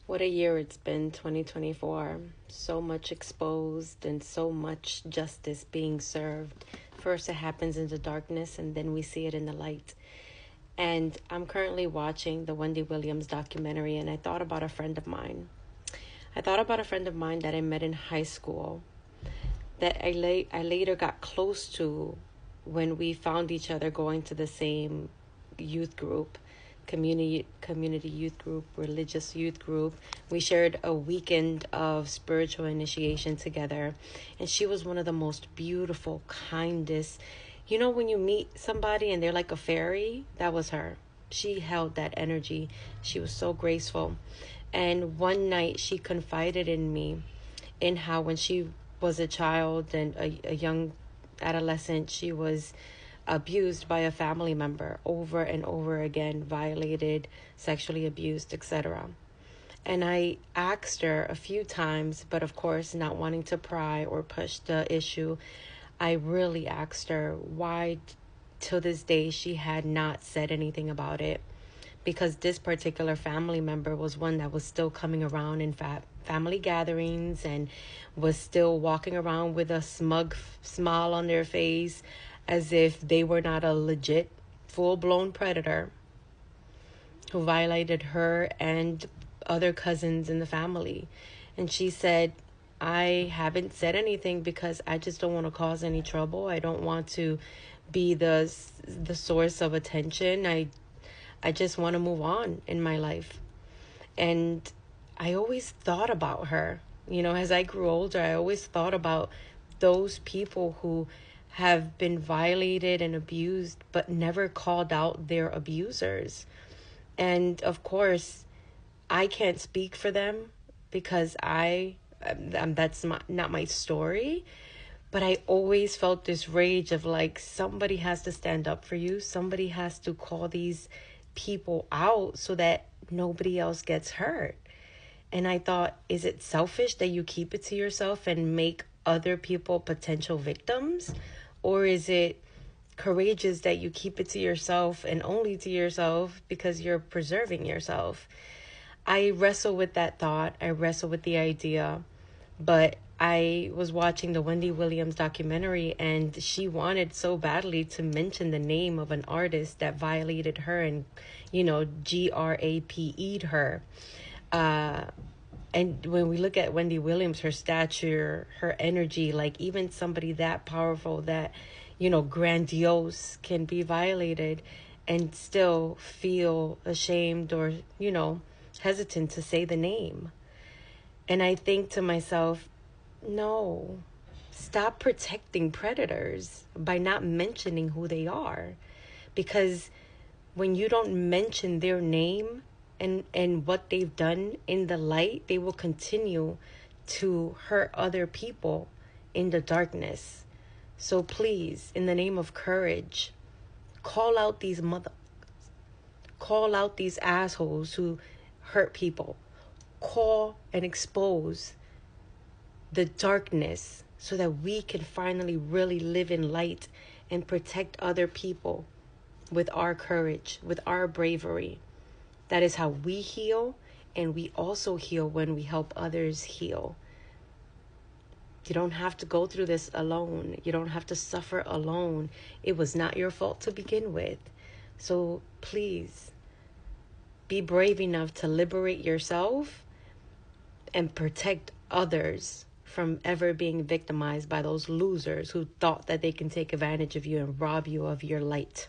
What a year it's been, 2024. So much exposed and so much justice being served. First, it happens in the darkness, and then we see it in the light. And I'm currently watching the Wendy Williams documentary, and I thought about a friend of mine. I thought about a friend of mine that I met in high school that I later got close to when we found each other going to the same youth group, community youth group, religious youth group. We shared a weekend of spiritual initiation together, and she was one of the most beautiful, kindest. You know, when you meet somebody and they're like a fairy, that was her. She held that energy. She was so graceful. And one night she confided in me in how when she was a child and a young adolescent, she was abused by a family member over and over again, violated, sexually abused, etc. And I asked her a few times, but of course, not wanting to pry or push the issue, I really asked her why, till this day, she had not said anything about it. Because this particular family member was one that was still coming around in family gatherings and was still walking around with a smug smile on their face as if they were not a legit full-blown predator who violated her and other cousins in the family. And she said, I haven't said anything because I just don't want to cause any trouble. I don't want to be the source of attention. I just want to move on in my life. And I always thought about her. You know, as I grew older, I always thought about those people who have been violated and abused, but never called out their abusers. And of course, I can't speak for them because that's not my story. But I always felt this rage of like, somebody has to stand up for you. Somebody has to call these people out so that nobody else gets hurt. And I thought, is it selfish that you keep it to yourself and make other people potential victims? Or is it courageous that you keep it to yourself and only to yourself because you're preserving yourself? I wrestle with that thought. I wrestle with the idea. But I was watching the Wendy Williams documentary, and she wanted so badly to mention the name of an artist that violated her and, GRAPE'd her. And when we look at Wendy Williams, her stature, her energy, like even somebody that powerful, that, grandiose, can be violated and still feel ashamed or, hesitant to say the name. And I think to myself, no, stop protecting predators by not mentioning who they are. Because when you don't mention their name and what they've done in the light, they will continue to hurt other people in the darkness. So please, in the name of courage, call out these assholes who hurt people. Call and expose the darkness so that we can finally really live in light and protect other people with our courage, with our bravery. That is how we heal, and we also heal when we help others heal. You don't have to go through this alone. You don't have to suffer alone. It was not your fault to begin with. So please, be brave enough to liberate yourself and protect others from ever being victimized by those losers who thought that they can take advantage of you and rob you of your light.